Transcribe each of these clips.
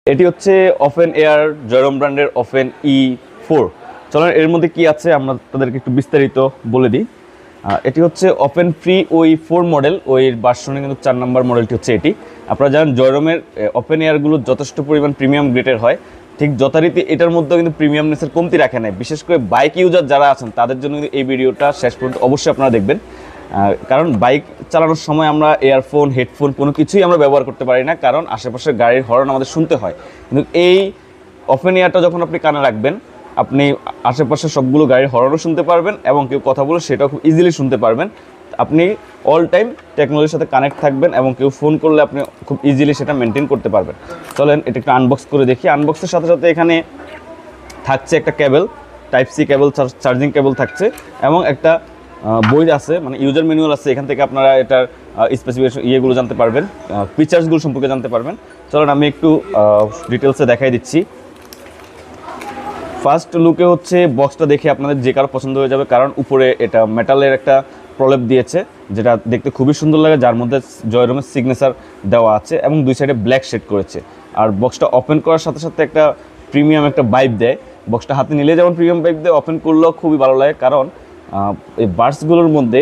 এটি হচ্ছে open air জয়রম ব্র্যান্ডের ওপেন E4। চলুন এর মধ্যে কি আছে আমরা তাদেরকে একটু বিস্তারিত বলে দিই। এটি হচ্ছে ওপেন ফ্রি ওই 4 মডেল, ওই ভার্সনে কিন্তু 4 নম্বর মডেলটি হচ্ছে এটি। আপনারা জানেন জয়রমের ওপেন এয়ারগুলো যথেষ্ট পরিমাণ প্রিমিয়াম গ্রেডের হয়, ঠিক যথারীতি এটার মধ্যেও কিন্তু প্রিমিয়ামনেসের কমতি রাখে নাই। বিশেষ করে বাইক ইউজার যারা আছেন তাদের জন্য কিন্তু এই ভিডিওটা শেষ পর্যন্ত অবশ্যই আপনারা দেখবেন, কারণ বাইক চালানোর সময় আমরা ইয়ারফোন হেডফোন কোনো কিছুই আমরা ব্যবহার করতে পারি না, কারণ আশেপাশের গাড়ির হর্ন আমাদের শুনতে হয়। কিন্তু এই ওপেন এয়ারটা যখন আপনি কানে রাখবেন, আপনি আশেপাশের সবগুলো গাড়ির হর্নও শুনতে পারবেন এবং কেউ কথা বলে সেটাও খুব ইজিলি শুনতে পারবেন। আপনি অল টাইম টেকনোলজির সাথে কানেক্ট থাকবেন এবং কেউ ফোন করলে আপনি খুব ইজিলি সেটা মেনটেন করতে পারবেন। চলেন এটা একটু আনবক্স করে দেখি। আনবক্সের সাথে সাথে এখানে থাকছে একটা cable, type C cable, charging cable থাকছে এবং একটা বই আছে, মানে ইউজার ম্যানুয়াল আছে। এখান থেকে আপনারা এটার স্পেসিফিকেশন ইয়েগুলো জানতে পারবেন, ফিচার্সগুলো সম্পর্কে জানতে পারবেন। চলুন আমি একটু ডিটেলসে দেখাই দিচ্ছি। ফার্স্ট লুকে হচ্ছে বক্সটা দেখে আপনাদের যে কারো পছন্দ হয়ে যাবে, কারণ উপরে এটা মেটালের একটা প্রলেপ দিয়েছে যেটা দেখতে খুবই সুন্দর লাগে, যার মধ্যে জয়রমের সিগনেচার দেওয়া আছে এবং দুই সাইডে ব্ল্যাক শেড করেছে। আর বক্সটা ওপেন করার সাথে সাথে একটা প্রিমিয়াম একটা ভাইব দেয়। বক্সটা হাতে নিলে যেমন প্রিমিয়াম ভাইব দেয়, ওপেন করলেও খুবই ভালো লাগে, কারণ এই বার্সগুলোর মধ্যে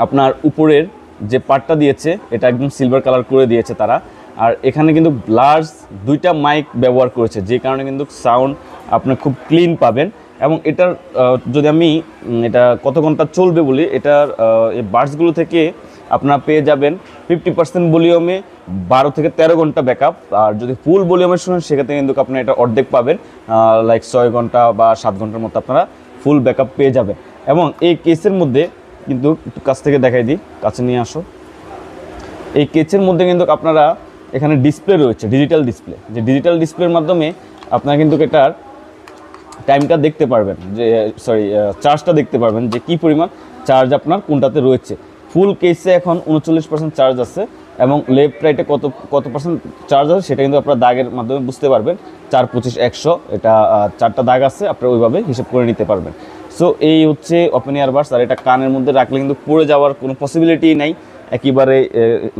আপনার উপরের যে পার্টটা দিয়েছে এটা একদম সিলভার কালার করে দিয়েছে তারা। আর এখানে কিন্তু লার্জ 2টা মাইক ব্যবহার করেছে, যে কারণে কিন্তু সাউন্ড আপনি খুব ক্লিন পাবেন। এবং এটার যদি আমি এটা কত ঘন্টা চলবে বলি, এটার এই বার্সগুলো থেকে আপনারা পেয়ে যাবেন 50% ভলিউমে 12 থেকে 13 ঘন্টা ব্যাকআপ। আর যদি ফুল ভলিউমে শুনেন সেক্ষেত্রে কিন্তু আপনি এটা অর্ধেক পাবেন, লাইক 6 ঘন্টা বা 7 ঘন্টার মতো আপনারা ফুল ব্যাকআপ পেয়ে যাবেন। এবং এই কেসের মধ্যে কিন্তু একটু কাছ থেকে দেখাই দিই, কাছে নিয়ে আসো। এই কেসের মধ্যে কিন্তু আপনারা এখানে ডিসপ্লে রয়েছে, ডিজিটাল ডিসপ্লে। যে ডিজিটাল ডিসপ্লের মাধ্যমে আপনারা কিন্তু এটার টাইমটা দেখতে পারবেন, যে চার্জটা দেখতে পারবেন যে কী পরিমাণ চার্জ আপনার কোনটাতে রয়েছে। ফুল কেসে এখন 39% চার্জ আছে এবং লেফট রাইটে কত পার্সেন্ট চার্জ আছে সেটা কিন্তু আপনারা দাগের মাধ্যমে বুঝতে পারবেন। 4, 25, 100 এটা 4টা দাগ আছে, আপনারা ওইভাবে হিসেব করে নিতে পারবেন। সো এই হচ্ছে ওপেন এয়ার বাডস। আর এটা কানের মধ্যে রাখলে কিন্তু পড়ে যাওয়ার কোনো পসিবিলিটি নাই। একেবারে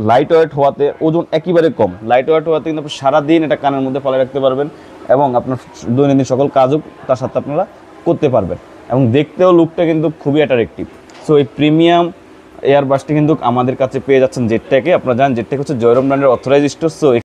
লাইট ওয়েট হওয়াতে, ওজন একেবারে কম, লাইট ওয়েট হওয়াতে কিন্তু আপনি সারাদিন এটা কানের মধ্যে ফেলে রাখতে পারবেন এবং আপনার দৈনন্দিন সকল কাজও তার সাথে আপনারা করতে পারবেন। এবং দেখতেও লুকটা কিন্তু খুবই অ্যাট্রাকটিভ। সো এই প্রিমিয়াম এয়ারবাসটি কিন্তু আমাদের কাছে পেয়ে যাচ্ছেন জেডটেকে। আপনারা জানেন জেডটেক হচ্ছে জয়রম ব্র্যান্ডের অথরাইজড স্টোর। সো